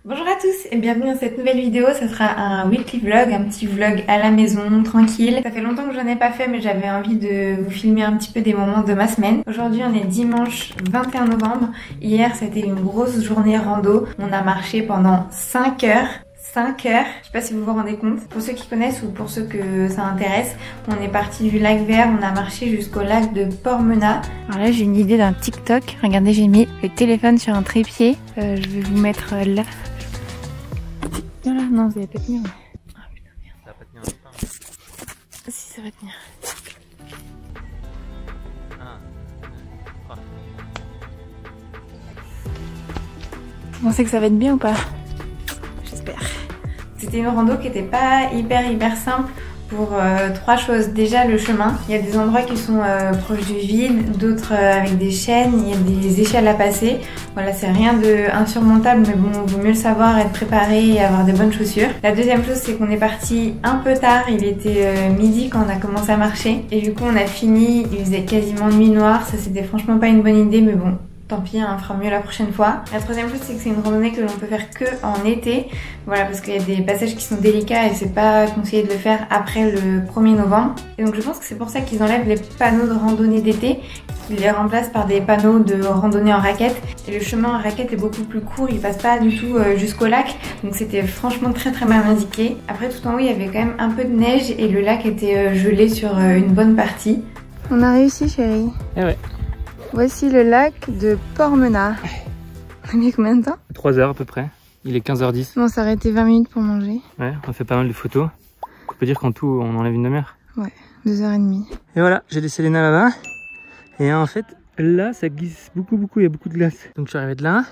Bonjour à tous et bienvenue dans cette nouvelle vidéo. Ça sera un weekly vlog, un petit vlog à la maison, tranquille. Ça fait longtemps que je n'en ai pas fait, mais j'avais envie de vous filmer un petit peu des moments de ma semaine. Aujourd'hui on est dimanche 21 novembre. Hier c'était une grosse journée rando. On a marché pendant 5 heures. 5 heures, je sais pas si vous vous rendez compte. Pour ceux qui connaissent ou pour ceux que ça intéresse, on est parti du lac Vert, on a marché jusqu'au lac de Portmenat. Alors là j'ai une idée d'un TikTok. Regardez, j'ai mis le téléphone sur un trépied. Je vais vous mettre là. Voilà, non, vous allez pas tenir. Ah putain, merde. Ça va pas tenir longtemps. Si, ça va tenir. 1, 2, 3. Vous pensez que ça va être bien ou pas? J'espère. C'était une rando qui était pas hyper simple pour 3 choses. Déjà le chemin, il y a des endroits qui sont proches du vide, d'autres avec des chaînes, il y a des échelles à passer. Voilà, c'est rien de insurmontable, mais bon, il vaut mieux le savoir, être préparé et avoir des bonnes chaussures. La deuxième chose, c'est qu'on est parti un peu tard, il était midi quand on a commencé à marcher. Et du coup on a fini, il faisait quasiment nuit noire, ça c'était franchement pas une bonne idée, mais bon. Tant pis, on fera mieux la prochaine fois. La troisième chose, c'est que c'est une randonnée que l'on peut faire que en été. Voilà, parce qu'il y a des passages qui sont délicats et c'est pas conseillé de le faire après le 1er novembre. Et donc je pense que c'est pour ça qu'ils enlèvent les panneaux de randonnée d'été, qu'ils les remplacent par des panneaux de randonnée en raquette. Et le chemin en raquette est beaucoup plus court, il passe pas du tout jusqu'au lac. Donc c'était franchement très mal indiqué. Après tout en haut, il y avait quand même un peu de neige et le lac était gelé sur une bonne partie. On a réussi, chérie. Eh ouais. Voici le lac de Portmenat. On a mis combien de temps? 3 heures à peu près. Il est 15h10. On s'est arrêté 20 minutes pour manger. Ouais, on a fait pas mal de photos. On peut dire qu'en tout, on enlève une demi-heure. Ouais, 2h30. Et voilà, j'ai des Selena là-bas. Et en fait, là, ça glisse beaucoup, il y a beaucoup de glace. Donc je suis arrivé de là.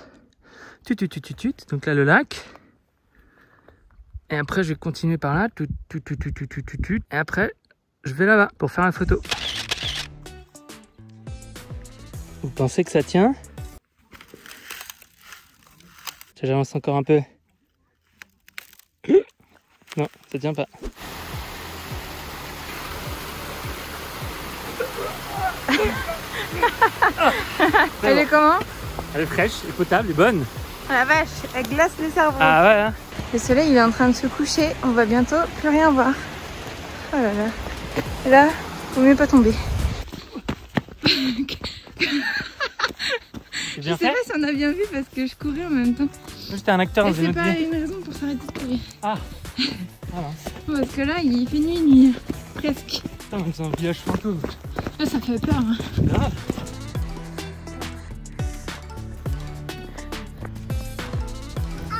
Donc là, le lac. Et après, je vais continuer par là. Et après, je vais là-bas pour faire la photo. Vous pensez que ça tient? J'avance encore un peu. Non, ça tient pas. Elle est comment? Elle est fraîche, elle est potable, elle est bonne. Oh la vache, elle glace le cerveau. Ah ouais, hein. Le soleil il est en train de se coucher, on va bientôt plus rien voir. Oh là là. Là, faut mieux pas tomber. Je sais pas si on a bien vu parce que je courais en même temps. J'étais un acteur dans une autre vie. C'est pas une raison pour s'arrêter de courir. Ah. Parce que là il fait nuit, presque. Putain, c'est un village fantôme. Là ça fait peur. Hein. Grave.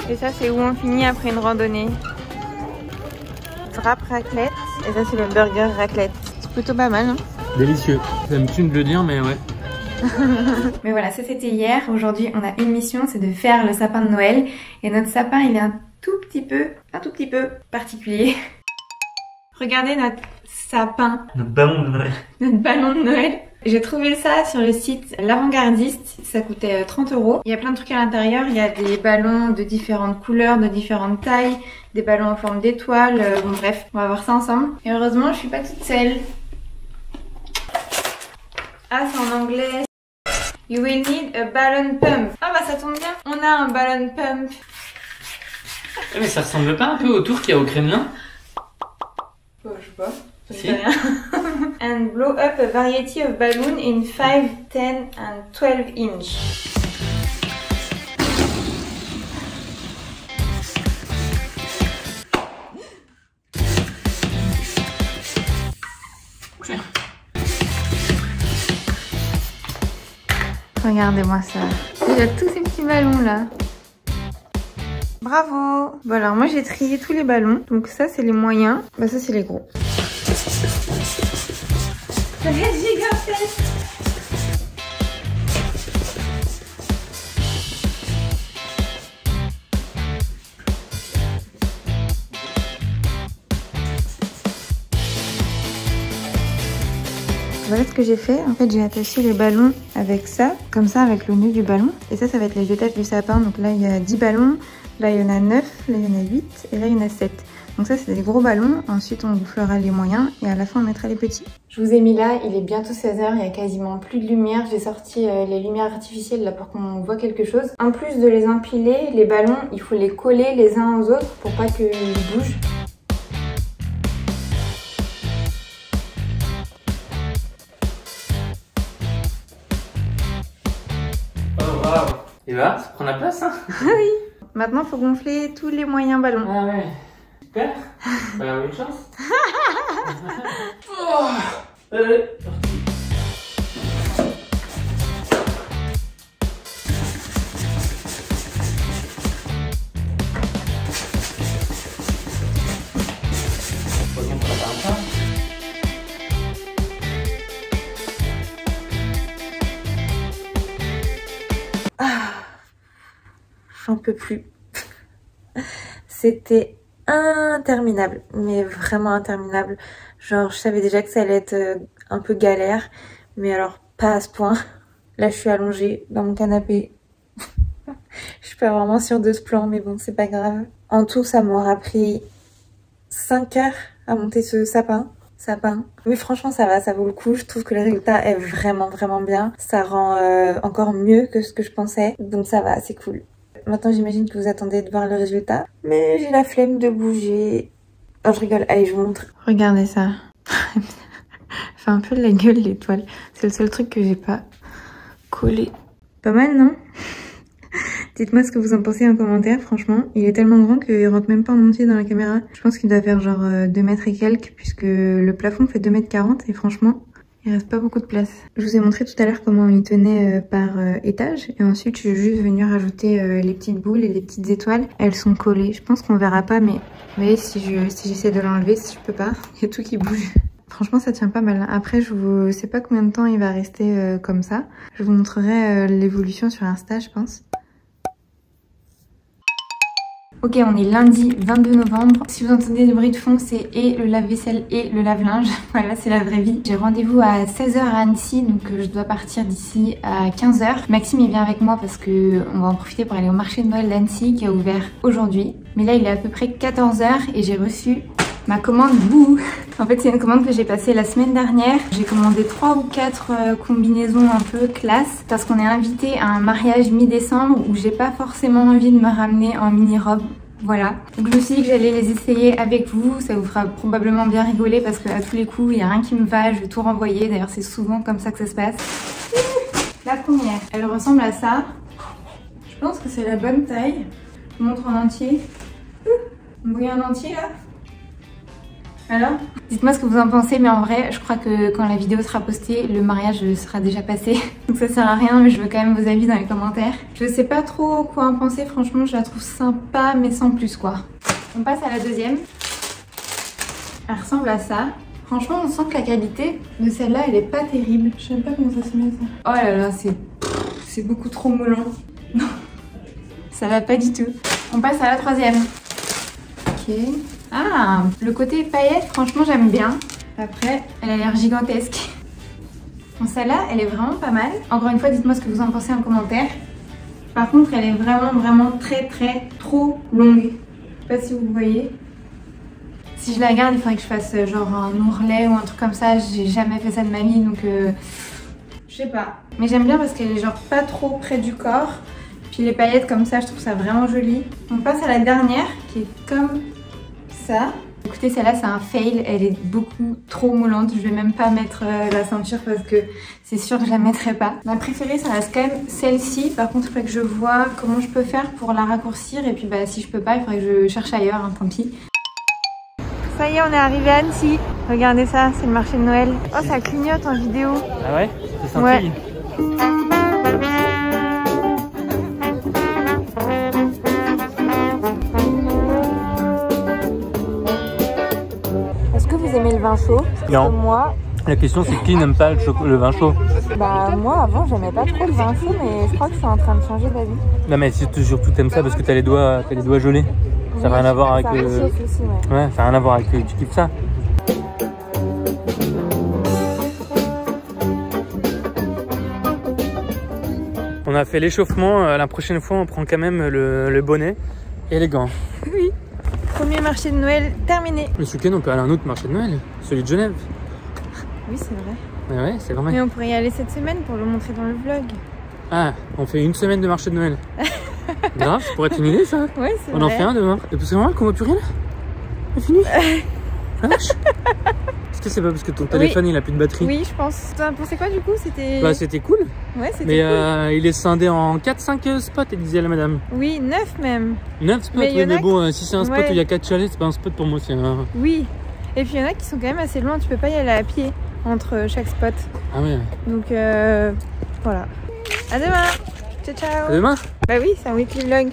Et ça c'est où on finit après une randonnée. Wrap raclette. Et ça c'est le burger raclette. C'est plutôt pas mal, hein. Délicieux. Ça me tue de le dire, mais ouais. Mais voilà, ça c'était hier. Aujourd'hui on a une mission, c'est de faire le sapin de Noël. Et notre sapin il est un tout petit peu particulier. Regardez notre sapin. Notre ballon de Noël. Notre ballon de Noël. J'ai trouvé ça sur le site L'Avant-Gardiste, ça coûtait 30 €. Il y a plein de trucs à l'intérieur, il y a des ballons de différentes couleurs, de différentes tailles, des ballons en forme d'étoile, bon bref, on va voir ça ensemble. Et heureusement je suis pas toute seule. Ah c'est en anglais. You will need a balloon pump. Ah bah ça tombe bien, on a un balloon pump. Mais ça ressemble pas un peu au tour qu'il y a au Kremlin? Oh, je sais pas. Si. Rien. And blow up a variety of balloons in 5, 10 and 12 inch. Regardez-moi ça. Il y a tous ces petits ballons là. Bravo! Bon alors moi j'ai trié tous les ballons. Donc ça c'est les moyens. Bah ça c'est les gros. Ça va être gigantesque! Voilà ce que j'ai fait. En fait, j'ai attaché les ballons avec ça, comme ça, avec le nœud du ballon. Et ça va être les étages du sapin. Donc là, il y a 10 ballons. Là, il y en a 9. Là, il y en a 8. Et là, il y en a 7. Donc ça c'est des gros ballons, ensuite on gonflera les moyens et à la fin on mettra les petits. Je vous ai mis là, il est bientôt 16h, il y a quasiment plus de lumière. J'ai sorti les lumières artificielles là pour qu'on voit quelque chose. En plus de les empiler, les ballons, il faut les coller les uns aux autres pour pas qu'ils bougent. Oh waouh! Et là, ça prend la place hein? Oui! Maintenant faut gonfler tous les moyens ballons. Ah ouais! Super! Bah bonne chance! Oh. J'en peux plus. C'était interminable, mais vraiment interminable. Genre, je savais déjà que ça allait être un peu galère, mais alors pas à ce point. Là, je suis allongée dans mon canapé. Je suis pas vraiment sûre de ce plan, mais bon, c'est pas grave. En tout, ça m'aura pris 5 heures à monter ce sapin. Mais franchement, ça va, ça vaut le coup. Je trouve que le résultat est vraiment bien. Ça rend encore mieux que ce que je pensais. Donc ça va, c'est cool. Maintenant, j'imagine que vous attendez de voir le résultat. Mais j'ai la flemme de bouger. Oh, je rigole. Allez, je vous montre. Regardez ça. Fait un peu de la gueule, l'étoile. C'est le seul truc que j'ai pas collé. Pas mal, non? Dites-moi ce que vous en pensez en commentaire, franchement. Il est tellement grand qu'il rentre même pas en entier dans la caméra. Je pense qu'il doit faire genre 2 mètres et quelques, puisque le plafond fait 2,40 m et franchement, il reste pas beaucoup de place. Je vous ai montré tout à l'heure comment il tenait par étage. Et ensuite, je suis juste venue rajouter les petites boules et les petites étoiles. Elles sont collées. Je pense qu'on verra pas, mais vous voyez, si j'essaie de l'enlever, si je peux pas, il y a tout qui bouge. Franchement, ça tient pas mal. Après, je sais pas combien de temps il va rester comme ça. Je vous montrerai l'évolution sur Insta, je pense. Ok, on est lundi 22 novembre. Si vous entendez des bruits de fond, c'est et le lave-vaisselle et le lave-linge. Voilà, c'est la vraie vie. J'ai rendez-vous à 16h à Annecy, donc je dois partir d'ici à 15h. Maxime, il vient avec moi parce que on va en profiter pour aller au marché de Noël d'Annecy qui a ouvert aujourd'hui. Mais là, il est à peu près 14h et j'ai reçu ma commande bouh. En fait, c'est une commande que j'ai passée la semaine dernière. J'ai commandé 3 ou 4 combinaisons un peu classe parce qu'on est invité à un mariage mi-décembre où j'ai pas forcément envie de me ramener en mini-robe. Voilà. Donc je me suis dit que j'allais les essayer avec vous. Ça vous fera probablement bien rigoler parce qu'à tous les coups, il n'y a rien qui me va. Je vais tout renvoyer. D'ailleurs, c'est souvent comme ça que ça se passe. La première, elle ressemble à ça. Je pense que c'est la bonne taille. Je vous montre en entier. Vous voyez en entier là? Alors, dites-moi ce que vous en pensez, mais en vrai, je crois que quand la vidéo sera postée, le mariage sera déjà passé. Donc ça sert à rien, mais je veux quand même vos avis dans les commentaires. Je sais pas trop quoi en penser, franchement, je la trouve sympa, mais sans plus quoi. On passe à la deuxième. Elle ressemble à ça. Franchement, on sent que la qualité de celle-là, elle est pas terrible. Je sais même pas comment ça se met ça. Oh là là, c'est beaucoup trop moulant. Non, ça va pas du tout. On passe à la troisième. Ok. Ah, le côté paillettes, franchement j'aime bien. Après, elle a l'air gigantesque. Bon, celle-là, elle est vraiment pas mal. Encore une fois, dites-moi ce que vous en pensez en commentaire. Par contre, elle est vraiment trop longue. Je sais pas si vous voyez. Si je la garde, il faudrait que je fasse genre un ourlet ou un truc comme ça. J'ai jamais fait ça de ma vie, donc je sais pas. Mais j'aime bien parce qu'elle est genre pas trop près du corps. Puis les paillettes comme ça, je trouve ça vraiment joli. On passe à la dernière, qui est comme ça. Écoutez, celle-là c'est un fail, elle est beaucoup trop moulante. Je vais même pas mettre la ceinture parce que c'est sûr que je la mettrai pas. Ma préférée ça reste quand même celle-ci. Par contre il faudrait que je vois comment je peux faire pour la raccourcir. Et puis bah si je peux pas, il faudrait que je cherche ailleurs, hein, tant pis. Ça y est, on est arrivé à Annecy. Regardez ça, c'est le marché de Noël. Oh, ça clignote en vidéo. Ah ouais? C'est senti. Ouais. Vous aimez le vin chaud? Non. Comme moi. La question c'est qui n'aime pas le vin chaud? Bah moi avant j'aimais pas trop le vin chaud, mais je crois que c'est en train de changer d'avis. Non mais c'est toujours tout t'aimes ça parce que t'as les doigts gelés. Ça n'a rien à voir avec aussi, ouais, ça n'a rien à voir avec tu kiffes ça. On a fait l'échauffement, la prochaine fois on prend quand même le bonnet et les gants. Oui. Premier marché de Noël terminé. Mais ce week-end, on peut aller à un autre marché de Noël, celui de Genève. Oui, c'est vrai. Mais ouais, c'est vrai. Mais on pourrait y aller cette semaine pour le montrer dans le vlog. Ah, on fait une semaine de marché de Noël. Grave, ça pourrait être une idée ça. Ouais, c'est vrai. On en fait un demain. Et c'est normal qu'on voit plus rien là. C'est fini. La vache. Est-ce que c'est pas parce que ton téléphone il a plus de batterie? Oui, je pense. T'en as pensé quoi du coup? C'était. Bah c'était cool. Ouais, c'était Mais cool. il est scindé en 4-5 spots, elle disait la madame. Oui, 9 même. 9 spots, Mais oui, mais bon, si c'est un spot où il y a 4 chalets, c'est pas un spot pour moi. Oui. Et puis il y en a qui sont quand même assez loin, tu peux pas y aller à pied entre chaque spot. Ah ouais. Donc voilà. À demain. Ciao ciao. À demain. Bah oui, c'est un weekly vlog.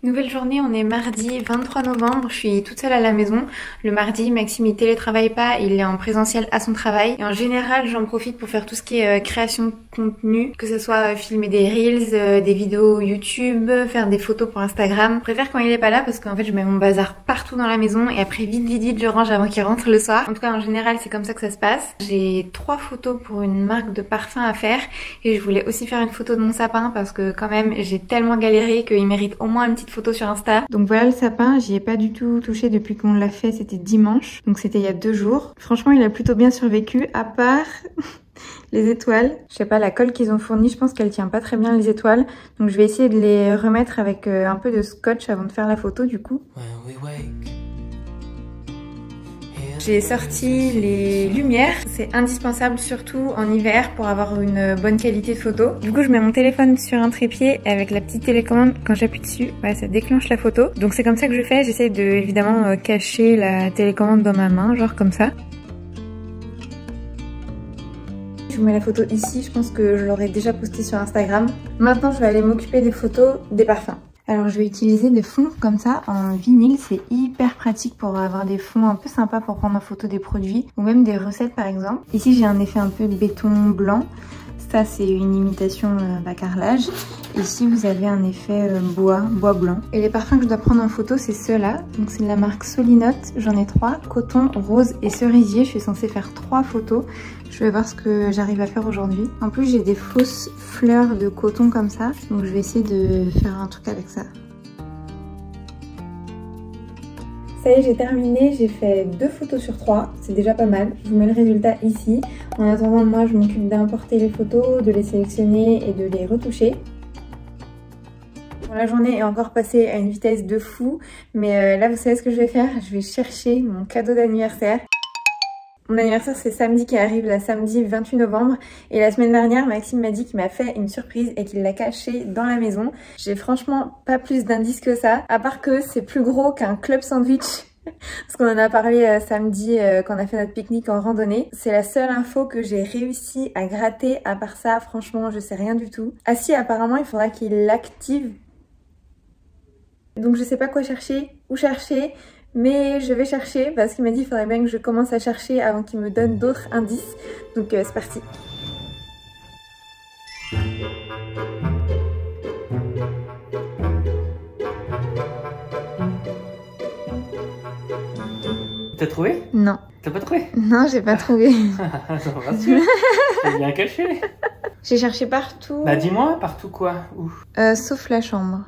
Nouvelle journée, on est mardi 23 novembre, je suis toute seule à la maison. Le mardi, Maxime il télétravaille pas, il est en présentiel à son travail. Et en général, j'en profite pour faire tout ce qui est création de contenu, que ce soit filmer des reels, des vidéos YouTube, faire des photos pour Instagram. Je préfère quand il est pas là parce qu'en fait je mets mon bazar partout dans la maison et après vite je range avant qu'il rentre le soir. En tout cas en général c'est comme ça que ça se passe. J'ai 3 photos pour une marque de parfum à faire et je voulais aussi faire une photo de mon sapin parce que quand même j'ai tellement galéré qu'il mérite au moins une petite photo sur Insta. Donc voilà le sapin, j'y ai pas du tout touché depuis qu'on l'a fait, c'était dimanche, donc c'était il y a 2 jours. Franchement il a plutôt bien survécu à part les étoiles. Je sais pas, la colle qu'ils ont fournie, je pense qu'elle tient pas très bien les étoiles, donc je vais essayer de les remettre avec un peu de scotch avant de faire la photo du coup. J'ai sorti les lumières, c'est indispensable surtout en hiver pour avoir une bonne qualité de photo. Du coup je mets mon téléphone sur un trépied et avec la petite télécommande, quand j'appuie dessus, ouais, ça déclenche la photo. Donc c'est comme ça que je fais, j'essaie de évidemment cacher la télécommande dans ma main, genre comme ça. Je vous mets la photo ici, je pense que je l'aurais déjà postée sur Instagram. Maintenant je vais aller m'occuper des photos des parfums. Alors je vais utiliser des fonds comme ça en vinyle, c'est hyper pratique pour avoir des fonds un peu sympas pour prendre en photo des produits ou même des recettes par exemple. Ici j'ai un effet un peu béton blanc, ça c'est une imitation carrelage. Ici vous avez un effet bois blanc. Et les parfums que je dois prendre en photo c'est ceux-là, donc c'est de la marque Solinote, j'en ai 3, coton, rose et cerisier. Je suis censée faire 3 photos. Je vais voir ce que j'arrive à faire aujourd'hui. En plus j'ai des fausses fleurs de coton comme ça, donc je vais essayer de faire un truc avec ça. Ça y est, j'ai terminé, j'ai fait 2 photos sur 3, c'est déjà pas mal. Je vous mets le résultat ici. En attendant, moi je m'occupe d'importer les photos, de les sélectionner et de les retoucher. Bon, la journée est encore passée à une vitesse de fou, mais là vous savez ce que je vais faire? Je vais chercher mon cadeau d'anniversaire. Mon anniversaire c'est samedi qui arrive, là samedi 28 novembre. Et la semaine dernière, Maxime m'a dit qu'il m'a fait une surprise et qu'il l'a caché dans la maison. J'ai franchement pas plus d'indices que ça, à part que c'est plus gros qu'un club sandwich. Parce qu'on en a parlé samedi quand on a fait notre pique-nique en randonnée. C'est la seule info que j'ai réussi à gratter. À part ça, franchement, je sais rien du tout. Ah si, apparemment, il faudra qu'il l'active. Donc je sais pas quoi chercher, où chercher. Mais je vais chercher parce qu'il m'a dit qu'il faudrait bien que je commence à chercher avant qu'il me donne d'autres indices. Donc c'est parti. T'as trouvé? Non. T'as pas trouvé? Non, j'ai pas trouvé. Ça me rassure. C'est bien caché. J'ai cherché partout. Bah dis-moi, partout quoi? Où? Sauf la chambre,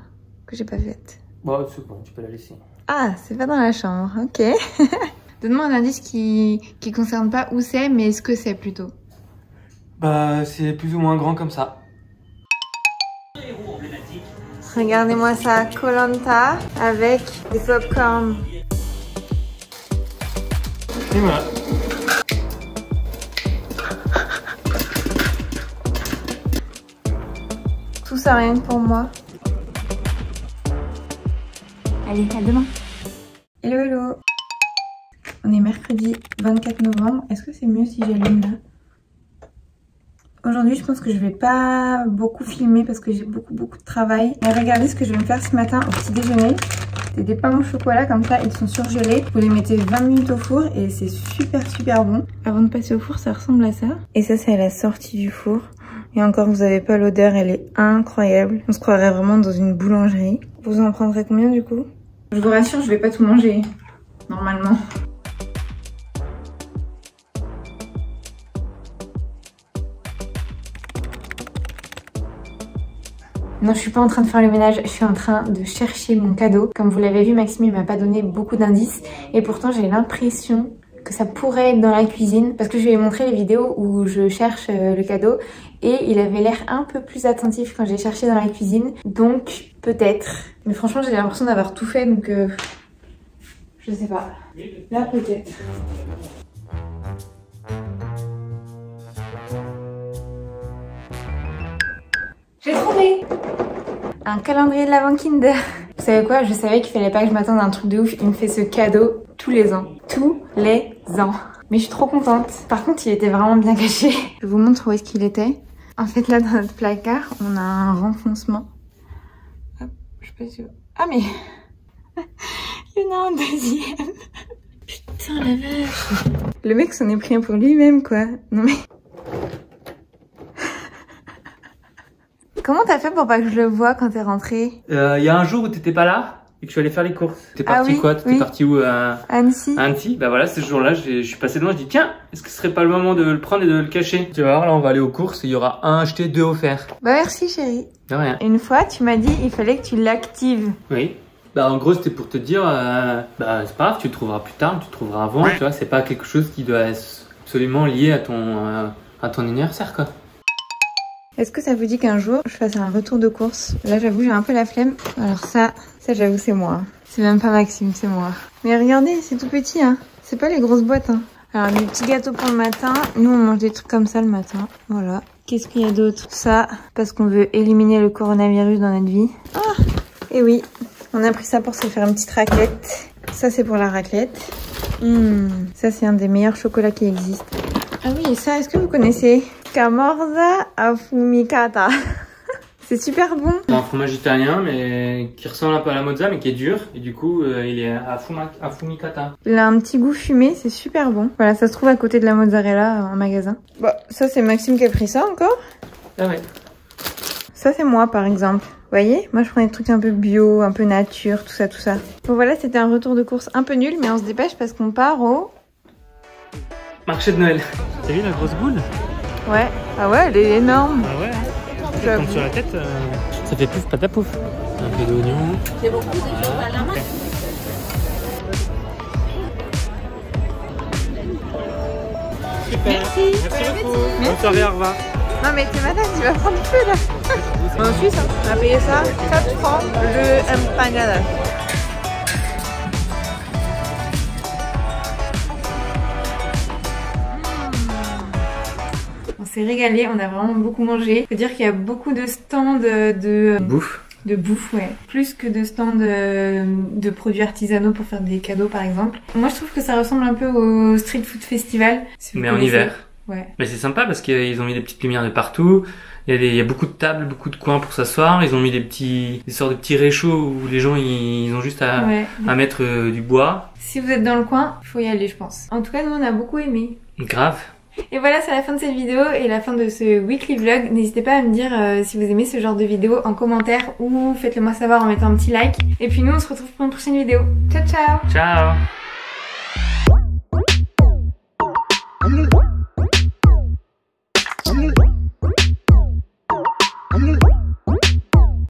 que j'ai pas faite. Bon, c'est bon, tu peux la laisser. Ah, c'est pas dans la chambre, ok. Donne-moi un indice qui concerne pas où c'est, mais ce que c'est plutôt. Bah, c'est plus ou moins grand comme ça. Regardez-moi ça, Koh-Lanta avec des popcorn. Et voilà. Tout ça rien que pour moi. Allez, à demain. Hello, hello. On est mercredi 24 novembre. Est-ce que c'est mieux si j'allume là? Aujourd'hui, je pense que je vais pas beaucoup filmer parce que j'ai beaucoup de travail. Mais regardez ce que je vais me faire ce matin au petit déjeuner. C'est des pains au chocolat comme ça, ils sont surgelés. Vous les mettez 20 minutes au four et c'est super bon. Avant de passer au four, ça ressemble à ça. Et ça, c'est à la sortie du four. Et encore, vous avez pas l'odeur, elle est incroyable. On se croirait vraiment dans une boulangerie. Vous en prendrez combien du coup? Je vous rassure, je vais pas tout manger, normalement. Non, je suis pas en train de faire le ménage, je suis en train de chercher mon cadeau. Comme vous l'avez vu, Maxime il m'a pas donné beaucoup d'indices et pourtant j'ai l'impression que ça pourrait être dans la cuisine parce que je lui ai montré les vidéos où je cherche le cadeau et il avait l'air un peu plus attentif quand j'ai cherché dans la cuisine. Donc peut-être. Mais franchement j'ai l'impression d'avoir tout fait donc je sais pas. Là peut-être. J'ai trouvé un calendrier de l'Avent Kinder. Vous savez quoi? Je savais qu'il fallait pas que je m'attende à un truc de ouf. Il me fait ce cadeau tous les ans. Tous les ans. Mais je suis trop contente. Par contre, il était vraiment bien caché. Je vous montre où est-ce qu'il était. En fait, là, dans notre placard, on a un renfoncement. Hop, je sais pas si... Ah, mais... il y en a un deuxième. Putain, la vache. Le mec s'en est pris un pour lui-même, quoi. Non, mais... Comment t'as fait pour pas que je le voie quand t'es rentrée? Il y a un jour où t'étais pas là et que je suis allé faire les courses. T'es parti oui, quoi? T'étais parti où? À Annecy. À Annecy. Bah voilà, ce jour-là, je suis passé devant, je dis tiens, est-ce que ce serait pas le moment de le prendre et de le cacher? Tu vas voir, là on va aller aux courses et il y aura un acheté, 2 offerts. Bah merci chérie. De rien. Une fois, tu m'as dit il fallait que tu l'actives. Oui. Bah en gros c'était pour te dire, bah c'est pas grave, tu le trouveras plus tard, tu le trouveras avant, tu vois, c'est pas quelque chose qui doit être absolument lié à ton anniversaire quoi. Est-ce que ça vous dit qu'un jour je fasse un retour de course? Là j'avoue j'ai un peu la flemme. Alors ça j'avoue c'est moi. C'est même pas Maxime, c'est moi. Mais regardez, c'est tout petit hein. C'est pas les grosses boîtes hein. Alors des petits gâteaux pour le matin. Nous on mange des trucs comme ça le matin. Voilà. Qu'est-ce qu'il y a d'autre? Ça, parce qu'on veut éliminer le coronavirus dans notre vie. Ah, et oui, on a pris ça pour se faire une petite raclette. Ça c'est pour la raclette. Ça c'est un des meilleurs chocolats qui existent. Ah oui, et ça, est-ce que vous connaissez? Camorza affumicata. C'est super bon. C'est un fromage italien mais qui ressemble un peu à la mozza mais qui est dur et du coup il est affumicata. Il a un petit goût fumé, c'est super bon. Voilà, ça se trouve à côté de la mozzarella en magasin. Bon, ça c'est Maxime qui a pris ça encore. Ah ouais. Ça c'est moi par exemple. Vous voyez, moi je prends des trucs un peu bio, un peu nature, tout ça, tout ça. Bon voilà, c'était un retour de course un peu nul mais on se dépêche parce qu'on part au... Marché de Noël. T'as vu la grosse boule? Ouais. Ah ouais, elle est énorme. Ah ouais. Ça tombe sur la tête, ça fait pouf patapouf. Un peu d'oignon. C'est beaucoup de choses à la main. Super. Merci. Merci beaucoup. Bonne soirée, au revoir. Non mais t'es malade, tu vas prendre feu là. En Suisse, hein, on a payé ça 4 francs le empanada. On s'est régalé, on a vraiment beaucoup mangé. Faut dire qu'il y a beaucoup de stands de bouffe. De bouffe, ouais. Plus que de stands de produits artisanaux pour faire des cadeaux par exemple. Moi je trouve que ça ressemble un peu au Street Food Festival. Si mais en hiver. Ouais. Mais c'est sympa parce qu'ils ont mis des petites lumières de partout. Il y a beaucoup de tables, beaucoup de coins pour s'asseoir. Ils ont mis des sortes de petits réchauds où les gens ils ont juste à mettre du bois. Si vous êtes dans le coin, faut y aller je pense. En tout cas nous on a beaucoup aimé. Grave. Et voilà, c'est la fin de cette vidéo et la fin de ce weekly vlog. N'hésitez pas à me dire si vous aimez ce genre de vidéo en commentaire ou faites-le moi savoir en mettant un petit like. Et puis nous on se retrouve pour une prochaine vidéo. Ciao ciao. Ciao.